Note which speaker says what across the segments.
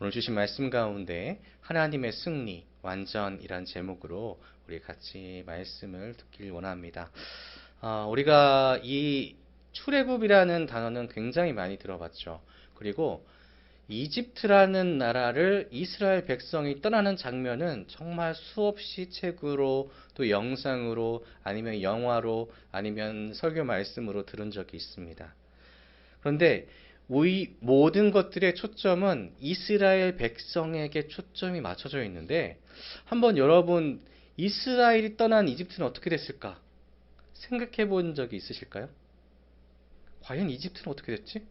Speaker 1: 오늘 주신 말씀 가운데 하나님의 승리, 완전이란 제목으로 우리 같이 말씀을 듣길 원합니다. 우리가 이 출애굽이라는 단어는 굉장히 많이 들어봤죠. 그리고 이집트라는 나라를 이스라엘 백성이 떠나는 장면은 정말 수없이 책으로 또 영상으로 아니면 영화로 아니면 설교 말씀으로 들은 적이 있습니다. 그런데 이 모든 것들의 초점은 이스라엘 백성에게 초점이 맞춰져 있는데 한번 여러분 이스라엘이 떠난 이집트는 어떻게 됐을까 생각해 본 적이 있으실까요? 과연 이집트는 어떻게 됐지?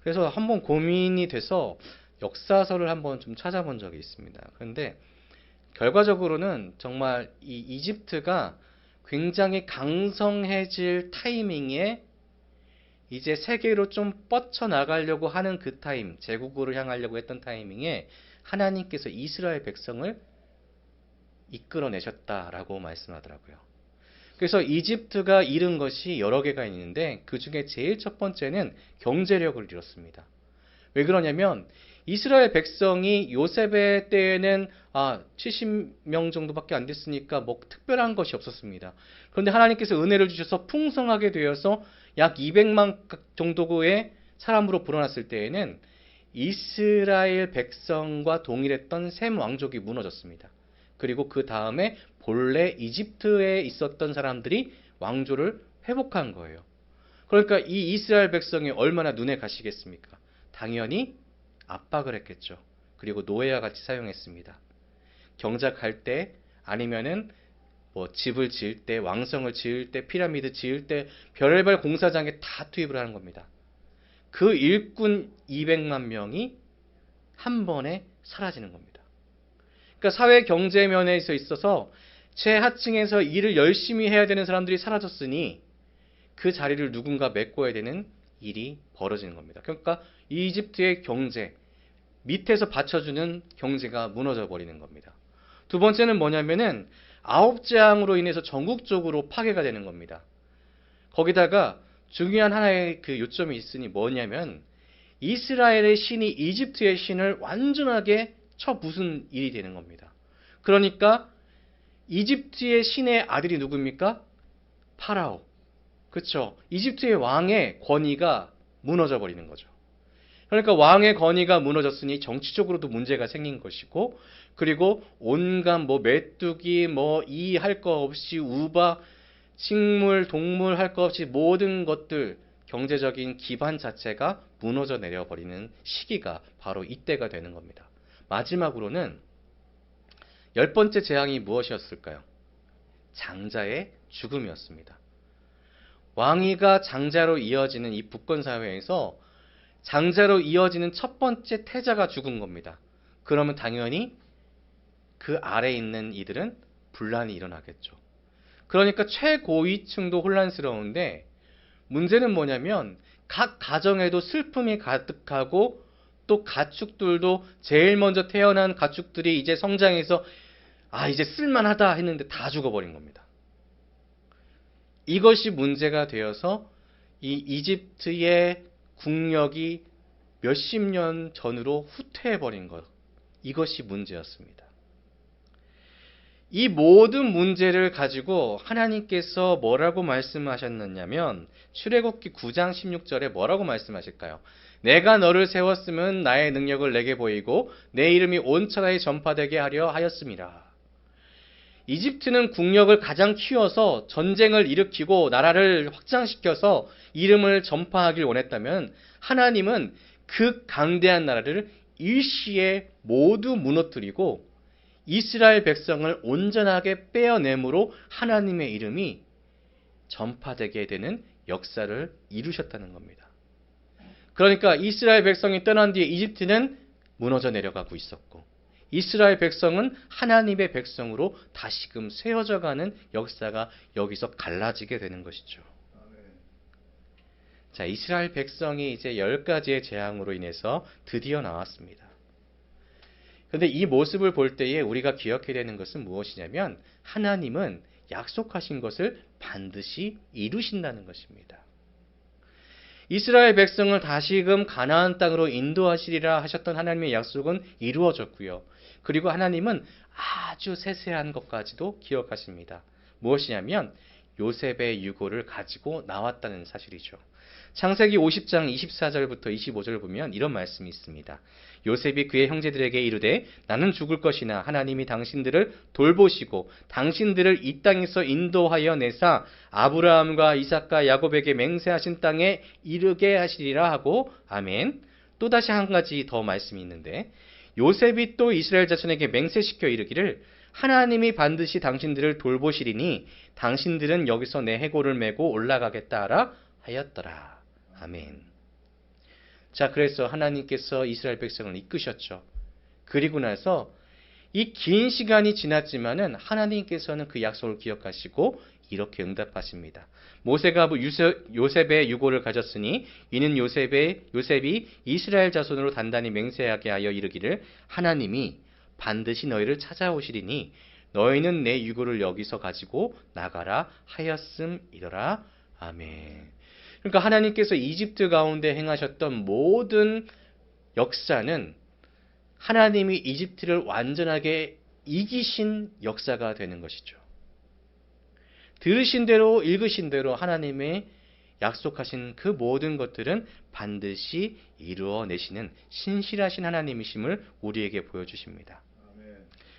Speaker 1: 그래서 한번 고민이 돼서 역사서를 한번 좀 찾아본 적이 있습니다. 그런데 결과적으로는 정말 이 이집트가 굉장히 강성해질 타이밍에 이제 세계로 좀 뻗쳐나가려고 하는 그 타임, 제국으로 향하려고 했던 타이밍에 하나님께서 이스라엘 백성을 이끌어내셨다라고 말씀하더라고요. 그래서 이집트가 잃은 것이 여러 개가 있는데 그 중에 제일 첫 번째는 경제력을 잃었습니다. 왜 그러냐면 이스라엘 백성이 요셉의 때에는 70명 정도밖에 안 됐으니까 뭐 특별한 것이 없었습니다. 그런데 하나님께서 은혜를 주셔서 풍성하게 되어서 약 200만 정도의 사람으로 불어났을 때에는 이스라엘 백성과 동일했던 셈 왕족이 무너졌습니다. 그리고 그 다음에 본래 이집트에 있었던 사람들이 왕조를 회복한 거예요. 그러니까 이 이스라엘 백성이 얼마나 눈에 가시겠습니까? 당연히 압박을 했겠죠. 그리고 노예와 같이 사용했습니다. 경작할 때 아니면은 뭐 집을 지을 때, 왕성을 지을 때, 피라미드 지을 때 별의별 공사장에 다 투입을 하는 겁니다. 그 일꾼 200만 명이 한 번에 사라지는 겁니다. 그러니까 사회 경제 면에서 있어서 최하층에서 일을 열심히 해야 되는 사람들이 사라졌으니 그 자리를 누군가 메꿔야 되는 일이 벌어지는 겁니다. 그러니까 이집트의 경제, 밑에서 받쳐주는 경제가 무너져 버리는 겁니다. 두 번째는 뭐냐면은 아홉재앙으로 인해서 전국적으로 파괴가 되는 겁니다. 거기다가 중요한 하나의 그 요점이 있으니 뭐냐면 이스라엘의 신이 이집트의 신을 완전하게 쳐부순 일이 되는 겁니다. 그러니까 이집트의 신의 아들이 누굽니까? 파라오. 그렇죠. 이집트의 왕의 권위가 무너져 버리는 거죠. 그러니까 왕의 권위가 무너졌으니 정치적으로도 문제가 생긴 것이고, 그리고 온갖 뭐 메뚜기 뭐 이 할 거 없이 우바 식물 동물 할 거 없이 모든 것들 경제적인 기반 자체가 무너져 내려 버리는 시기가 바로 이때가 되는 겁니다. 마지막으로는 열 번째 재앙이 무엇이었을까요? 장자의 죽음이었습니다. 왕위가 장자로 이어지는 이 북권 사회에서 장자로 이어지는 첫 번째 태자가 죽은 겁니다. 그러면 당연히 그 아래에 있는 이들은 분란이 일어나겠죠. 그러니까 최고위층도 혼란스러운데 문제는 뭐냐면 각 가정에도 슬픔이 가득하고 또 가축들도 제일 먼저 태어난 가축들이 이제 성장해서 이제 쓸만하다 했는데 다 죽어버린 겁니다. 이것이 문제가 되어서 이 이집트의 국력이 몇십 년 전으로 후퇴해버린 것, 이것이 문제였습니다. 이 모든 문제를 가지고 하나님께서 뭐라고 말씀하셨느냐면 출애굽기 9장 16절에 뭐라고 말씀하실까요? 내가 너를 세웠으면 나의 능력을 내게 보이고 내 이름이 온 천하에 전파되게 하려 하였습니다. 이집트는 국력을 가장 키워서 전쟁을 일으키고 나라를 확장시켜서 이름을 전파하길 원했다면 하나님은 그 강대한 나라를 일시에 모두 무너뜨리고 이스라엘 백성을 온전하게 빼어내므로 하나님의 이름이 전파되게 되는 역사를 이루셨다는 겁니다. 그러니까 이스라엘 백성이 떠난 뒤에 이집트는 무너져 내려가고 있었고 이스라엘 백성은 하나님의 백성으로 다시금 세워져가는 역사가 여기서 갈라지게 되는 것이죠. 자, 이스라엘 백성이 이제 10가지의 재앙으로 인해서 드디어 나왔습니다. 그런데 이 모습을 볼 때에 우리가 기억해야 되는 것은 무엇이냐면 하나님은 약속하신 것을 반드시 이루신다는 것입니다. 이스라엘 백성을 다시금 가나안 땅으로 인도하시리라 하셨던 하나님의 약속은 이루어졌고요. 그리고 하나님은 아주 세세한 것까지도 기억하십니다. 무엇이냐면 요셉의 유고를 가지고 나왔다는 사실이죠. 창세기 50장 24절부터 25절 보면 이런 말씀이 있습니다. 요셉이 그의 형제들에게 이르되 나는 죽을 것이나 하나님이 당신들을 돌보시고 당신들을 이 땅에서 인도하여 내사 아브라함과 이삭과 야곱에게 맹세하신 땅에 이르게 하시리라 하고 아멘. 또다시 한 가지 더 말씀이 있는데 요셉이 또 이스라엘 자손에게 맹세시켜 이르기를 하나님이 반드시 당신들을 돌보시리니 당신들은 여기서 내 해골을 메고 올라가겠다 하라 하였더라. 아멘. 자, 그래서 하나님께서 이스라엘 백성을 이끄셨죠. 그리고 나서 이 긴 시간이 지났지만은 하나님께서는 그 약속을 기억하시고 이렇게 응답하십니다. 모세가 요셉의 유고를 가졌으니 이는 요셉이 이스라엘 자손으로 단단히 맹세하게 하여 이르기를 하나님이 반드시 너희를 찾아오시리니 너희는 내 유고를 여기서 가지고 나가라 하였음이더라. 아멘. 그러니까 하나님께서 이집트 가운데 행하셨던 모든 역사는 하나님이 이집트를 완전하게 이기신 역사가 되는 것이죠. 들으신 대로 읽으신 대로 하나님의 약속하신 그 모든 것들은 반드시 이루어내시는 신실하신 하나님이심을 우리에게 보여주십니다.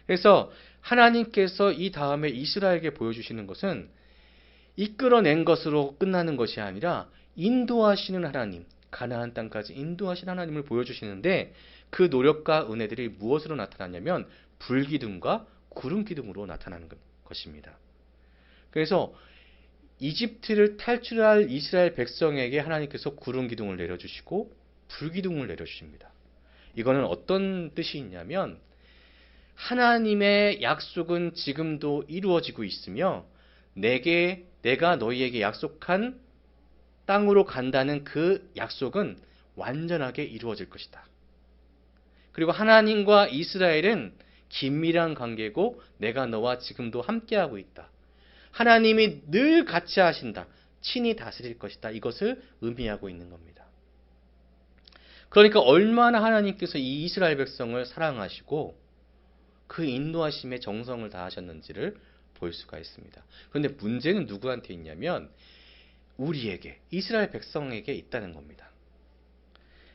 Speaker 1: 그래서 하나님께서 이 다음에 이스라엘에게 보여주시는 것은 이끌어낸 것으로 끝나는 것이 아니라 인도하시는 하나님, 가나안 땅까지 인도하신 하나님을 보여주시는데 그 노력과 은혜들이 무엇으로 나타나냐면 불기둥과 구름기둥으로 나타나는 것입니다. 그래서 이집트를 탈출할 이스라엘 백성에게 하나님께서 구름기둥을 내려주시고 불기둥을 내려주십니다. 이거는 어떤 뜻이 있냐면 하나님의 약속은 지금도 이루어지고 있으며 내가 너희에게 약속한 땅으로 간다는 그 약속은 완전하게 이루어질 것이다. 그리고 하나님과 이스라엘은 긴밀한 관계고 내가 너와 지금도 함께하고 있다. 하나님이 늘 같이 하신다. 친히 다스릴 것이다. 이것을 의미하고 있는 겁니다. 그러니까 얼마나 하나님께서 이 이스라엘 백성을 사랑하시고 그 인도하심에 정성을 다하셨는지를 볼 수가 있습니다. 그런데 문제는 누구한테 있냐면 우리에게, 이스라엘 백성에게 있다는 겁니다.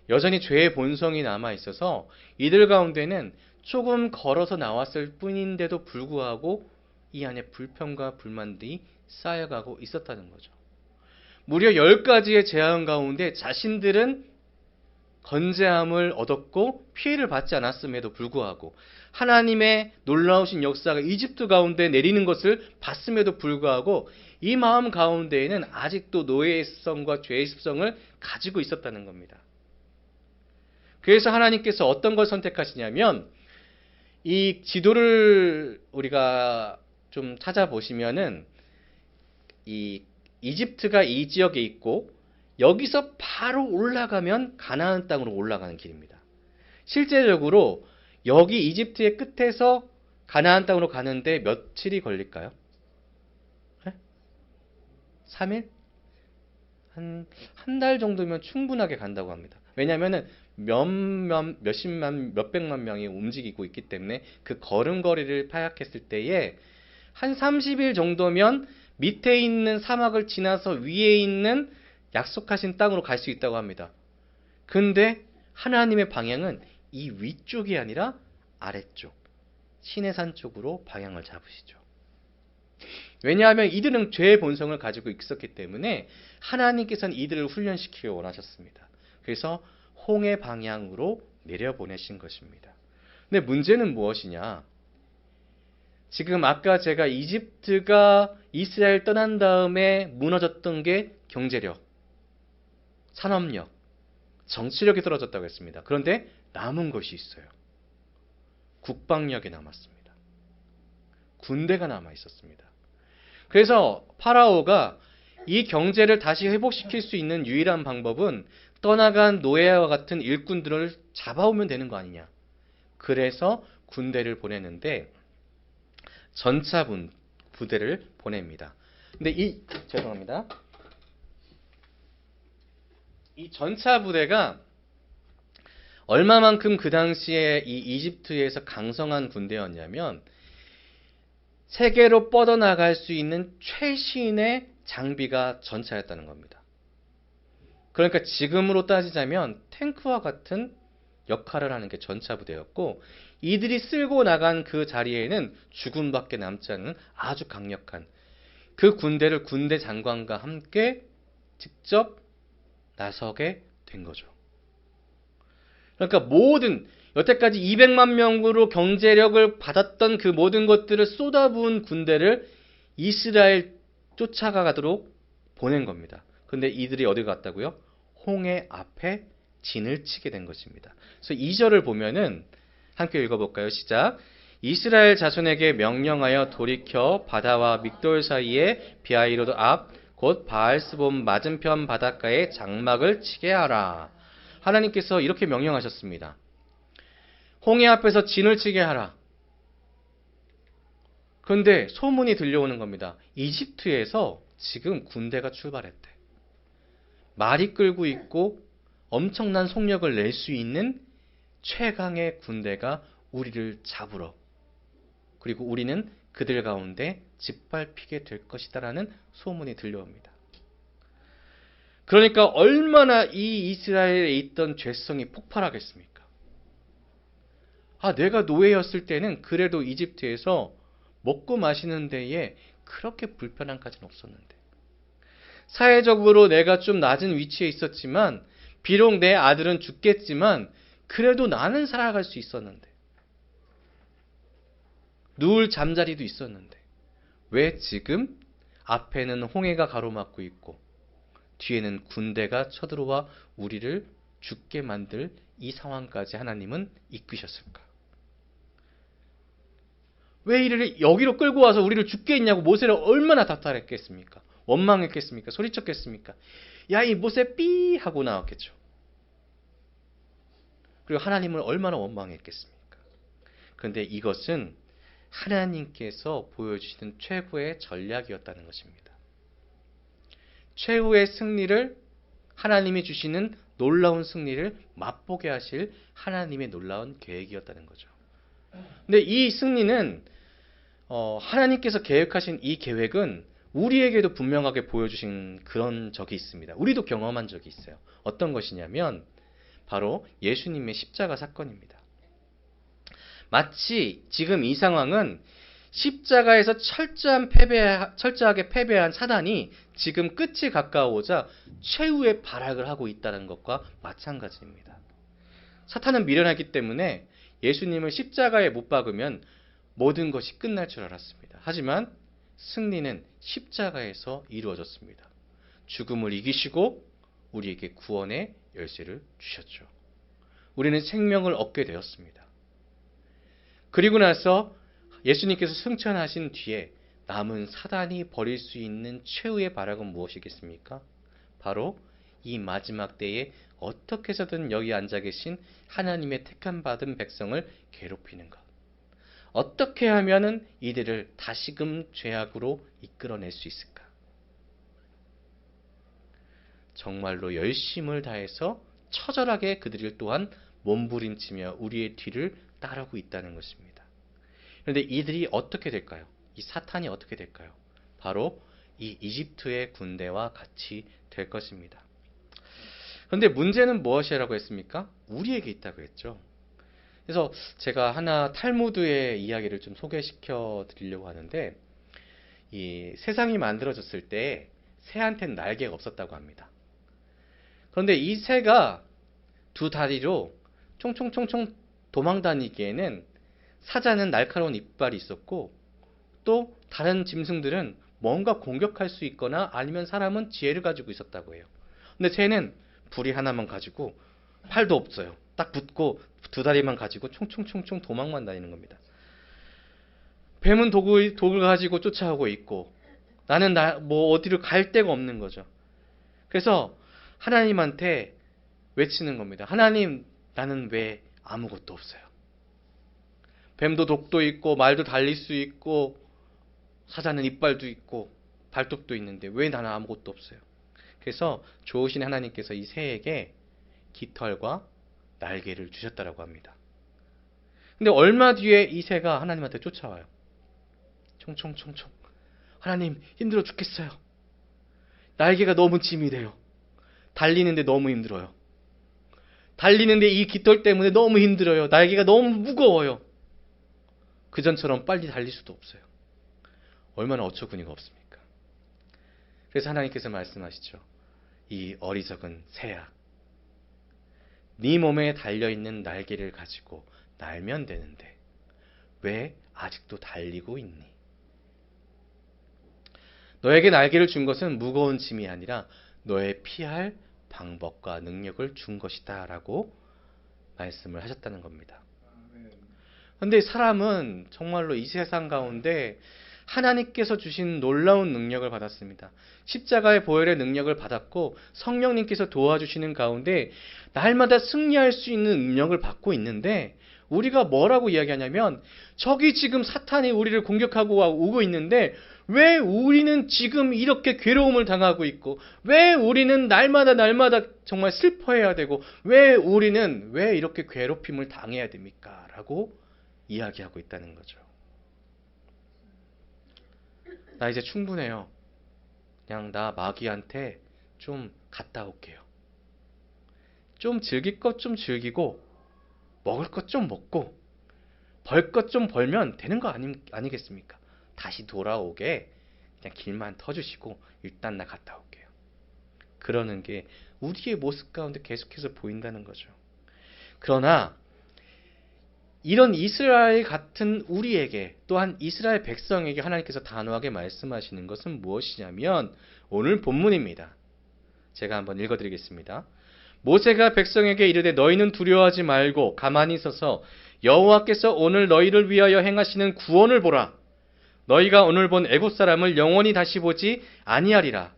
Speaker 1: 여전히 죄의 본성이 남아 있어서 이들 가운데는 조금 걸어서 나왔을 뿐인데도 불구하고 이 안에 불평과 불만들이 쌓여가고 있었다는 거죠. 무려 10가지의 재앙 가운데 자신들은 건재함을 얻었고 피해를 받지 않았음에도 불구하고 하나님의 놀라우신 역사가 이집트 가운데 내리는 것을 봤음에도 불구하고 이 마음 가운데에는 아직도 노예의 습성과 죄의 습성을 가지고 있었다는 겁니다. 그래서 하나님께서 어떤 걸 선택하시냐면 이 지도를 우리가 좀 찾아보시면은 이 이집트가 이 지역에 있고 여기서 바로 올라가면 가나안 땅으로 올라가는 길입니다. 실제적으로 여기 이집트의 끝에서 가나안 땅으로 가는데 며칠이 걸릴까요? 3일? 한 달 정도면 충분하게 간다고 합니다. 왜냐하면 몇백만 명이 움직이고 있기 때문에 그 걸음거리를 파악했을 때에 한 30일 정도면 밑에 있는 사막을 지나서 위에 있는 약속하신 땅으로 갈 수 있다고 합니다. 근데 하나님의 방향은 이 위쪽이 아니라 아래쪽, 시내산 쪽으로 방향을 잡으시죠. 왜냐하면 이들은 죄의 본성을 가지고 있었기 때문에 하나님께서는 이들을 훈련시키기 원하셨습니다. 그래서 홍해 방향으로 내려보내신 것입니다. 근데 문제는 무엇이냐? 지금 아까 제가 이집트가 이스라엘 떠난 다음에 무너졌던 게 경제력, 산업력, 정치력이 떨어졌다고 했습니다. 그런데 남은 것이 있어요. 국방력이 남았습니다. 군대가 남아 있었습니다. 그래서 파라오가 이 경제를 다시 회복시킬 수 있는 유일한 방법은 떠나간 노예와 같은 일꾼들을 잡아오면 되는 거 아니냐. 그래서 군대를 보내는데 전차 부대를 보냅니다. 근데 죄송합니다. 이 전차 부대가 얼마만큼 그 당시에 이 이집트에서 강성한 군대였냐면 세계로 뻗어나갈 수 있는 최신의 장비가 전차였다는 겁니다. 그러니까 지금으로 따지자면 탱크와 같은 역할을 하는 게 전차 부대였고, 이들이 쓸고 나간 그 자리에는 죽음밖에 남지 않는 아주 강력한 그 군대를 군대 장관과 함께 직접 나서게 된 거죠. 그러니까 모든 여태까지 200만 명으로 경제력을 받았던 그 모든 것들을 쏟아부은 군대를 이스라엘 쫓아가도록 보낸 겁니다. 근데 이들이 어디 갔다고요? 홍해 앞에 진을 치게 된 것입니다. 그래서 2절을 보면은 함께 읽어볼까요? 시작. 이스라엘 자손에게 명령하여 돌이켜 바다와 믹돌 사이에 비아이로드 앞 곧 바알스본 맞은편 바닷가에 장막을 치게 하라. 하나님께서 이렇게 명령하셨습니다. 홍해 앞에서 진을 치게 하라. 그런데 소문이 들려오는 겁니다. 이집트에서 지금 군대가 출발했대. 말이 끌고 있고 엄청난 속력을 낼 수 있는 최강의 군대가 우리를 잡으러, 그리고 우리는 그들 가운데 짓밟히게 될 것이다라는 소문이 들려옵니다. 그러니까 얼마나 이 이스라엘에 있던 죄성이 폭발하겠습니까? 내가 노예였을 때는 그래도 이집트에서 먹고 마시는 데에 그렇게 불편함까지는 없었는데, 사회적으로 내가 좀 낮은 위치에 있었지만, 비록 내 아들은 죽겠지만 그래도 나는 살아갈 수 있었는데, 누울 잠자리도 있었는데, 왜 지금 앞에는 홍해가 가로막고 있고 뒤에는 군대가 쳐들어와 우리를 죽게 만들 이 상황까지 하나님은 이끄셨을까? 왜 이를 여기로 끌고 와서 우리를 죽게 했냐고 모세를 얼마나 다탈했겠습니까? 원망했겠습니까? 소리쳤겠습니까? 야, 이 모세 삐 하고 나왔겠죠. 그리고 하나님을 얼마나 원망했겠습니까? 그런데 이것은 하나님께서 보여주시는 최고의 전략이었다는 것입니다. 최후의 승리를, 하나님이 주시는 놀라운 승리를 맛보게 하실 하나님의 놀라운 계획이었다는 거죠. 근데 이 승리는 하나님께서 계획하신 이 계획은 우리에게도 분명하게 보여주신 그런 적이 있습니다. 우리도 경험한 적이 있어요. 어떤 것이냐면 바로 예수님의 십자가 사건입니다. 마치 지금 이 상황은 십자가에서 철저하게 패배한 사단이 지금 끝이 가까워오자 최후의 발악을 하고 있다는 것과 마찬가지입니다. 사탄은 미련하기 때문에 예수님을 십자가에 못 박으면 모든 것이 끝날 줄 알았습니다. 하지만 승리는 십자가에서 이루어졌습니다. 죽음을 이기시고 우리에게 구원의 열쇠를 주셨죠. 우리는 생명을 얻게 되었습니다. 그리고 나서 예수님께서 승천하신 뒤에 남은 사단이 벌일 수 있는 최후의 발악은 무엇이겠습니까? 바로 이 마지막 때에 어떻게 해서든 여기 앉아 계신 하나님의 택함 받은 백성을 괴롭히는 것. 어떻게 하면은 이들을 다시금 죄악으로 이끌어낼 수 있을까? 정말로 열심을 다해서 처절하게 그들을 또한 몸부림치며 우리의 뒤를 따르고 있다는 것입니다. 그런데 이들이 어떻게 될까요? 이 사탄이 어떻게 될까요? 바로 이 이집트의 군대와 같이 될 것입니다. 그런데 문제는 무엇이라고 했습니까? 우리에게 있다고 했죠. 그래서 제가 하나 탈무드의 이야기를 좀 소개시켜 드리려고 하는데, 이 세상이 만들어졌을 때 새한테는 날개가 없었다고 합니다. 그런데 이 새가 두 다리로 총총총총 도망다니기에는 사자는 날카로운 이빨이 있었고, 또 다른 짐승들은 뭔가 공격할 수 있거나 아니면 사람은 지혜를 가지고 있었다고 해요. 근데 새는 부리 하나만 가지고 팔도 없어요. 딱 붙고 두 다리만 가지고 총총총총 도망만 다니는 겁니다. 뱀은 독을 가지고 쫓아오고 있고, 나는 어디를 갈 데가 없는 거죠. 그래서 하나님한테 외치는 겁니다. 하나님, 나는 왜 아무것도 없어요? 뱀도 독도 있고 말도 달릴 수 있고 사자는 이빨도 있고 발톱도 있는데 왜 나는 아무것도 없어요? 그래서 좋으신 하나님께서 이 새에게 깃털과 날개를 주셨다라고 합니다. 근데 얼마 뒤에 이 새가 하나님한테 쫓아와요. 총총총총. 하나님, 힘들어 죽겠어요. 날개가 너무 짐이 돼요. 달리는데 너무 힘들어요. 달리는데 이 깃털 때문에 너무 힘들어요. 날개가 너무 무거워요. 그전처럼 빨리 달릴 수도 없어요. 얼마나 어처구니가 없습니까? 그래서 하나님께서 말씀하시죠. 이 어리석은 새야, 네 몸에 달려있는 날개를 가지고 날면 되는데 왜 아직도 달리고 있니? 너에게 날개를 준 것은 무거운 짐이 아니라 너의 피할 방법과 능력을 준 것이다 라고 말씀을 하셨다는 겁니다. 그런데 사람은 정말로 이 세상 가운데 하나님께서 주신 놀라운 능력을 받았습니다. 십자가의 보혈의 능력을 받았고 성령님께서 도와주시는 가운데 날마다 승리할 수 있는 능력을 받고 있는데, 우리가 뭐라고 이야기하냐면 저기 지금 사탄이 우리를 공격하고 오고 있는데 왜 우리는 지금 이렇게 괴로움을 당하고 있고, 왜 우리는 날마다 정말 슬퍼해야 되고, 왜 우리는 왜 이렇게 괴롭힘을 당해야 됩니까? 라고 이야기하고 있다는 거죠. 나 이제 충분해요. 그냥 나 마귀한테 좀 갔다 올게요. 좀 즐길 것 좀 즐기고, 먹을 것 좀 먹고, 벌 것 좀 벌면 되는 거 아니겠습니까? 다시 돌아오게 그냥 길만 터주시고 일단 나 갔다 올게요. 그러는 게 우리의 모습 가운데 계속해서 보인다는 거죠. 그러나 이런 이스라엘 같은 우리에게, 또한 이스라엘 백성에게 하나님께서 단호하게 말씀하시는 것은 무엇이냐면 오늘 본문입니다. 제가 한번 읽어드리겠습니다. 모세가 백성에게 이르되 너희는 두려워하지 말고 가만히 서서 여호와께서 오늘 너희를 위하여 행하시는 구원을 보라. 너희가 오늘 본 애굽 사람을 영원히 다시 보지 아니하리라.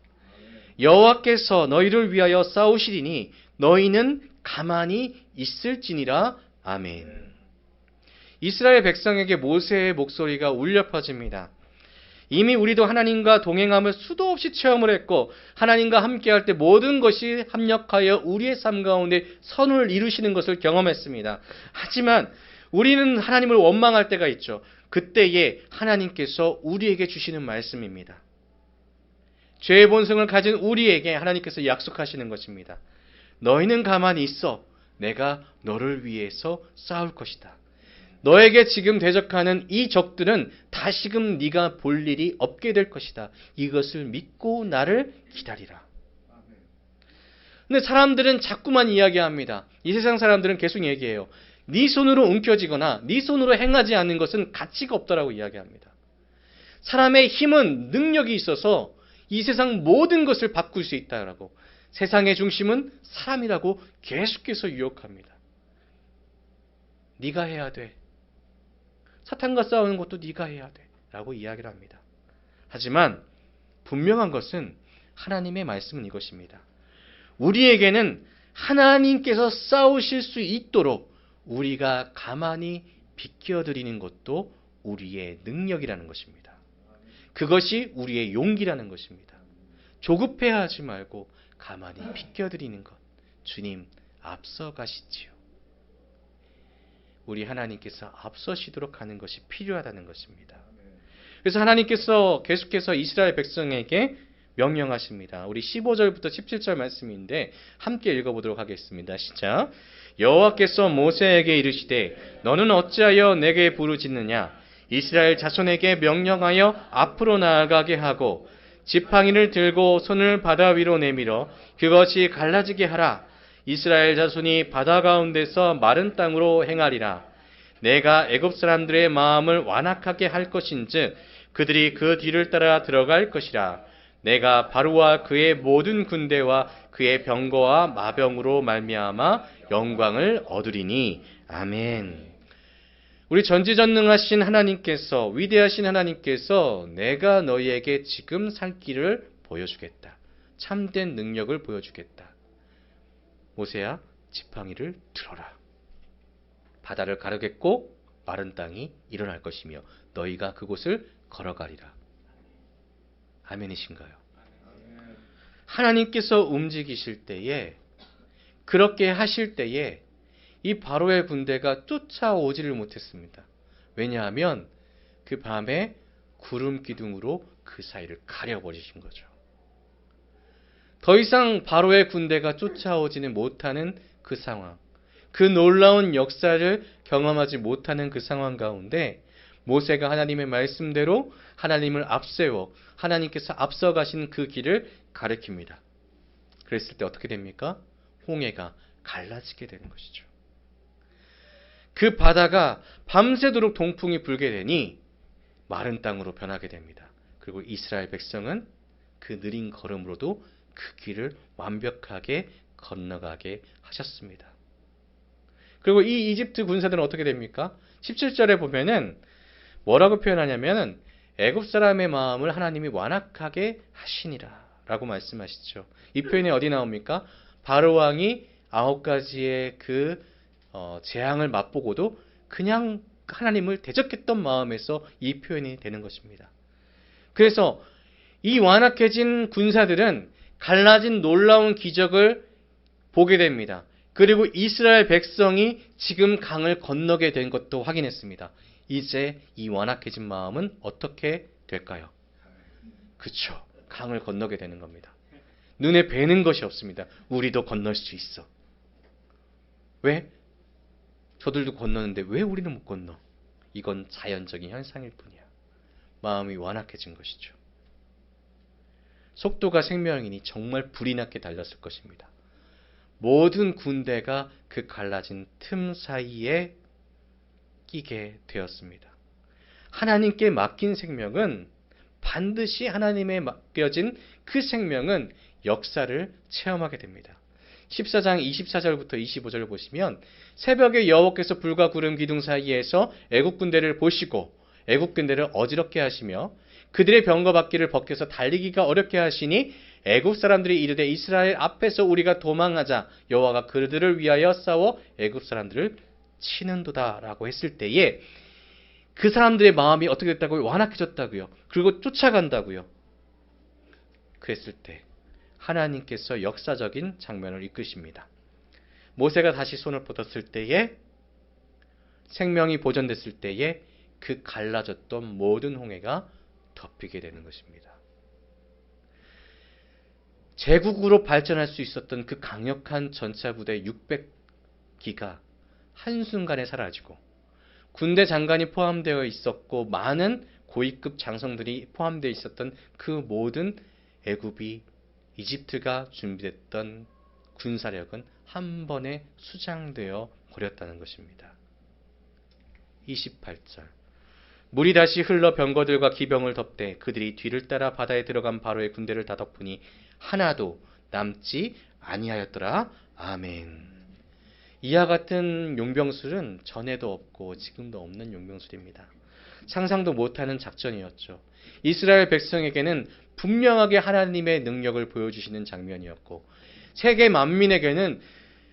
Speaker 1: 여호와께서 너희를 위하여 싸우시리니 너희는 가만히 있을지니라. 아멘. 이스라엘 백성에게 모세의 목소리가 울려 퍼집니다. 이미 우리도 하나님과 동행함을 수도 없이 체험을 했고, 하나님과 함께할 때 모든 것이 합력하여 우리의 삶 가운데 선을 이루시는 것을 경험했습니다. 하지만 우리는 하나님을 원망할 때가 있죠. 그때에 하나님께서 우리에게 주시는 말씀입니다. 죄의 본성을 가진 우리에게 하나님께서 약속하시는 것입니다. 너희는 가만히 있어. 내가 너를 위해서 싸울 것이다. 너에게 지금 대적하는 이 적들은 다시금 네가 볼 일이 없게 될 것이다. 이것을 믿고 나를 기다리라. 근데 사람들은 자꾸만 이야기합니다. 이 세상 사람들은 계속 얘기해요. 네 손으로 움켜쥐거나 네 손으로 행하지 않는 것은 가치가 없다라고 이야기합니다. 사람의 힘은 능력이 있어서 이 세상 모든 것을 바꿀 수 있다라고, 세상의 중심은 사람이라고 계속해서 유혹합니다. 네가 해야 돼. 사탄과 싸우는 것도 네가 해야 돼 라고 이야기를 합니다. 하지만 분명한 것은 하나님의 말씀은 이것입니다. 우리에게는 하나님께서 싸우실 수 있도록 우리가 가만히 비켜드리는 것도 우리의 능력이라는 것입니다. 그것이 우리의 용기라는 것입니다. 조급해하지 말고 가만히 비켜드리는 것. 주님 앞서가시지요. 우리 하나님께서 앞서시도록 하는 것이 필요하다는 것입니다. 그래서 하나님께서 계속해서 이스라엘 백성에게 명령하십니다. 우리 15절부터 17절 말씀인데 함께 읽어보도록 하겠습니다. 시작. 여호와께서 모세에게 이르시되 너는 어찌하여 내게 부르짖느냐. 이스라엘 자손에게 명령하여 앞으로 나아가게 하고 지팡이를 들고 손을 바다 위로 내밀어 그것이 갈라지게 하라. 이스라엘 자손이 바다 가운데서 마른 땅으로 행하리라. 내가 애굽 사람들의 마음을 완악하게 할 것인즉 그들이 그 뒤를 따라 들어갈 것이라. 내가 바로와 그의 모든 군대와 그의 병거와 마병으로 말미암아 영광을 얻으리니. 아멘. 우리 전지전능하신 하나님께서, 위대하신 하나님께서 내가 너희에게 지금 살 길을 보여주겠다. 참된 능력을 보여주겠다. 모세야, 지팡이를 들어라. 바다를 가르겠고 마른 땅이 일어날 것이며 너희가 그곳을 걸어가리라. 아멘이신가요? 하나님께서 움직이실 때에, 그렇게 하실 때에 이 바로의 군대가 쫓아오지를 못했습니다. 왜냐하면 그 밤에 구름 기둥으로 그 사이를 가려버리신 거죠. 더 이상 바로의 군대가 쫓아오지는 못하는 그 상황, 그 놀라운 역사를 경험하지 못하는 그 상황 가운데 모세가 하나님의 말씀대로 하나님을 앞세워 하나님께서 앞서가신 그 길을 가리킵니다. 그랬을 때 어떻게 됩니까? 홍해가 갈라지게 되는 것이죠. 그 바다가 밤새도록 동풍이 불게 되니 마른 땅으로 변하게 됩니다. 그리고 이스라엘 백성은 그 느린 걸음으로도 그 길을 완벽하게 건너가게 하셨습니다. 그리고 이 이집트 군사들은 어떻게 됩니까? 17절에 보면은 뭐라고 표현하냐면은 애굽 사람의 마음을 하나님이 완악하게 하시니라 라고 말씀하시죠. 이 표현이 어디 나옵니까? 바로 왕이 9가지의 그 재앙을 맛보고도 그냥 하나님을 대적했던 마음에서 이 표현이 되는 것입니다. 그래서 이 완악해진 군사들은 갈라진 놀라운 기적을 보게 됩니다. 그리고 이스라엘 백성이 지금 강을 건너게 된 것도 확인했습니다. 이제 이 완악해진 마음은 어떻게 될까요? 그쵸. 강을 건너게 되는 겁니다. 눈에 뵈는 것이 없습니다. 우리도 건널 수 있어. 왜? 저들도 건너는데 왜 우리는 못 건너? 이건 자연적인 현상일 뿐이야. 마음이 완악해진 것이죠. 속도가 생명이니 정말 불이 나게 달렸을 것입니다. 모든 군대가 그 갈라진 틈 사이에 끼게 되었습니다. 하나님께 맡긴 생명은 반드시 하나님에 맡겨진 그 생명은 역사를 체험하게 됩니다. 14장 24절부터 25절을 보시면 새벽에 여호와께서 불과 구름 기둥 사이에서 애국 군대를 보시고 애국 군대를 어지럽게 하시며 그들의 병거 바퀴를 벗겨서 달리기가 어렵게 하시니 애국 사람들이 이르되 이스라엘 앞에서 우리가 도망하자 여호와가 그들을 위하여 싸워 애국 사람들을 치는도다라고 했을 때에 그 사람들의 마음이 어떻게 됐다고요? 완악해졌다고요. 그리고 쫓아간다고요. 그랬을 때 하나님께서 역사적인 장면을 이끄십니다. 모세가 다시 손을 뻗었을 때에 생명이 보존됐을 때에 그 갈라졌던 모든 홍해가 덮이게 되는 것입니다. 제국으로 발전할 수 있었던 그 강력한 전차부대 600기가 한순간에 사라지고 군대 장관이 포함되어 있었고 많은 고위급 장성들이 포함되어 있었던 그 모든 애굽이 이집트가 준비됐던 군사력은 한 번에 수장되어 버렸다는 것입니다. 28절 물이 다시 흘러 병거들과 기병을 덮되 그들이 뒤를 따라 바다에 들어간 바로의 군대를 다 덮으니 하나도 남지 아니하였더라. 아멘. 이와 같은 용병술은 전에도 없고 지금도 없는 용병술입니다. 상상도 못하는 작전이었죠. 이스라엘 백성에게는 분명하게 하나님의 능력을 보여주시는 장면이었고 세계 만민에게는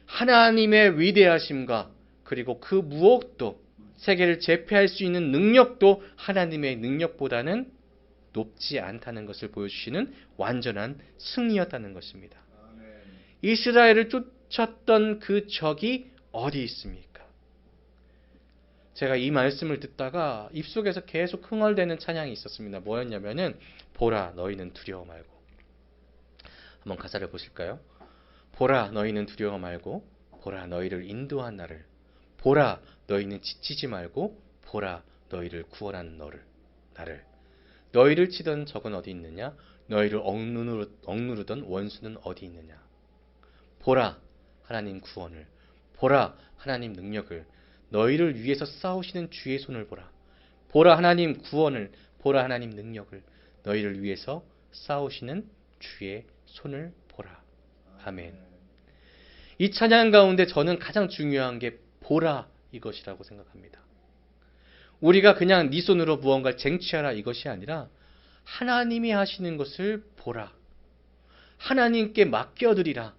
Speaker 1: 하나님의 위대하심과 그리고 그 무엇도 세계를 제패할 수 있는 능력도 하나님의 능력보다는 높지 않다는 것을 보여주시는 완전한 승리였다는 것입니다. 이스라엘을 쫓았던 그 적이 어디 있습니까? 제가 이 말씀을 듣다가 입속에서 계속 흥얼대는 찬양이 있었습니다. 뭐였냐면은 보라 너희는 두려워 말고. 한번 가사를 보실까요? 보라 너희는 두려워 말고 보라 너희를 인도한 나를 보라 너희는 지치지 말고 보라 너희를 구원한 나를 너희를 치던 적은 어디 있느냐 너희를 억누르던 원수는 어디 있느냐 보라 하나님 구원을 보라 하나님 능력을 너희를 위해서 싸우시는 주의 손을 보라 보라 하나님 구원을 보라 하나님 능력을 너희를 위해서 싸우시는 주의 손을 보라. 아멘. 이 찬양 가운데 저는 가장 중요한 게 보라 이것이라고 생각합니다. 우리가 그냥 네 손으로 무언가를 쟁취하라 이것이 아니라 하나님이 하시는 것을 보라. 하나님께 맡겨드리라.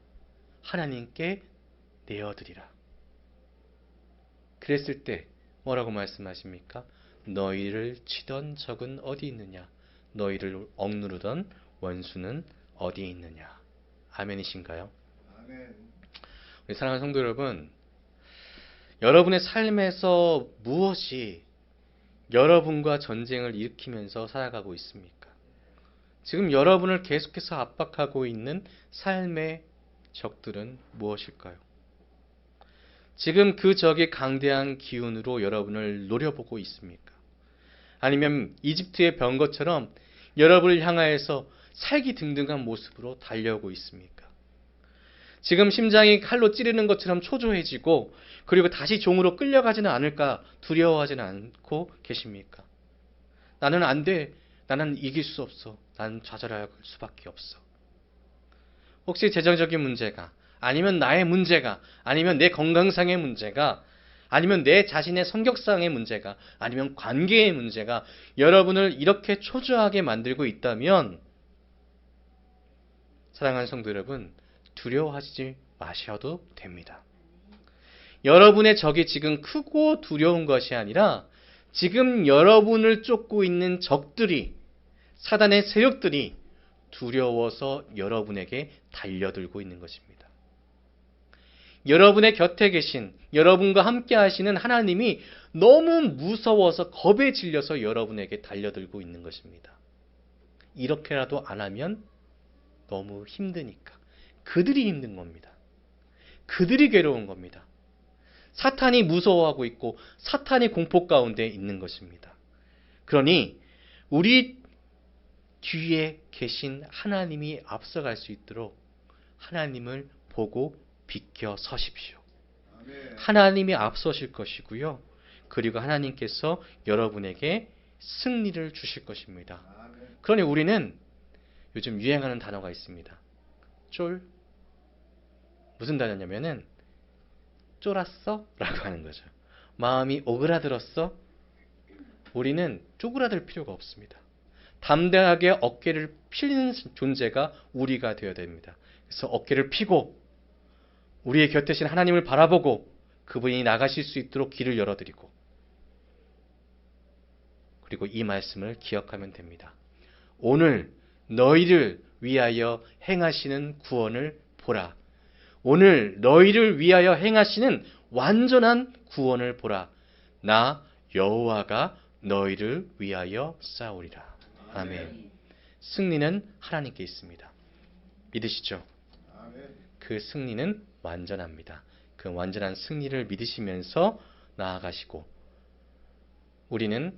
Speaker 1: 하나님께 내어드리라. 그랬을 때 뭐라고 말씀하십니까? 너희를 치던 적은 어디 있느냐? 너희를 억누르던 원수는 어디 있느냐? 아멘이신가요?
Speaker 2: 아멘.
Speaker 1: 우리 사랑하는 성도 여러분, 여러분의 삶에서 무엇이 여러분과 전쟁을 일으키면서 살아가고 있습니까? 지금 여러분을 계속해서 압박하고 있는 삶의 적들은 무엇일까요? 지금 그 적이 강대한 기운으로 여러분을 노려보고 있습니까? 아니면 이집트의 병거처럼 여러분을 향하여서 살기등등한 모습으로 달려오고 있습니까? 지금 심장이 칼로 찌르는 것처럼 초조해지고 그리고 다시 종으로 끌려가지는 않을까 두려워하지는 않고 계십니까? 나는 안 돼. 나는 이길 수 없어. 나는 좌절할 수밖에 없어. 혹시 재정적인 문제가, 아니면 나의 문제가, 아니면 내 건강상의 문제가, 아니면 내 자신의 성격상의 문제가, 아니면 관계의 문제가 여러분을 이렇게 초조하게 만들고 있다면, 사랑하는 성도 여러분, 두려워하지 마셔도 됩니다. 여러분의 적이 지금 크고 두려운 것이 아니라 지금 여러분을 쫓고 있는 적들이, 사단의 세력들이 두려워서 여러분에게 달려들고 있는 것입니다. 여러분의 곁에 계신, 여러분과 함께 하시는 하나님이 너무 무서워서 겁에 질려서 여러분에게 달려들고 있는 것입니다. 이렇게라도 안 하면 너무 힘드니까. 그들이 힘든 겁니다. 그들이 괴로운 겁니다. 사탄이 무서워하고 있고 사탄이 공포 가운데 있는 것입니다. 그러니 우리 뒤에 계신 하나님이 앞서갈 수 있도록 하나님을 보고 비켜 서십시오. 하나님이 앞서실 것이고요. 그리고 하나님께서 여러분에게 승리를 주실 것입니다. 그러니 우리는 요즘 유행하는 단어가 있습니다. 쫄. 무슨 단어냐면은 쫄았어? 라고 하는 거죠. 마음이 오그라들었어? 우리는 쪼그라들 필요가 없습니다. 담대하게 어깨를 피는 존재가 우리가 되어야 됩니다. 그래서 어깨를 피고 우리의 곁에 계신 하나님을 바라보고 그분이 나가실 수 있도록 길을 열어드리고, 그리고 이 말씀을 기억하면 됩니다. 오늘 너희를 위하여 행하시는 구원을 보라. 오늘 너희를 위하여 행하시는 완전한 구원을 보라. 나 여호와가 너희를 위하여 싸우리라. 아멘. 승리는 하나님께 있습니다. 믿으시죠? 그 승리는 완전합니다. 그 완전한 승리를 믿으시면서 나아가시고, 우리는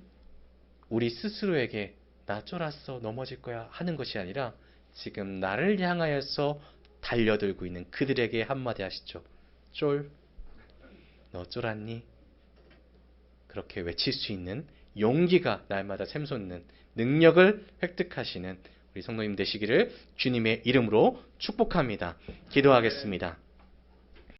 Speaker 1: 우리 스스로에게 나 쫄았어, 넘어질 거야 하는 것이 아니라 지금 나를 향하여서 달려들고 있는 그들에게 한마디 하시죠. 쫄, 너 쫄았니? 그렇게 외칠 수 있는 용기가 날마다 샘솟는 능력을 획득하시는 우리 성도님 되시기를 주님의 이름으로 축복합니다. 기도하겠습니다.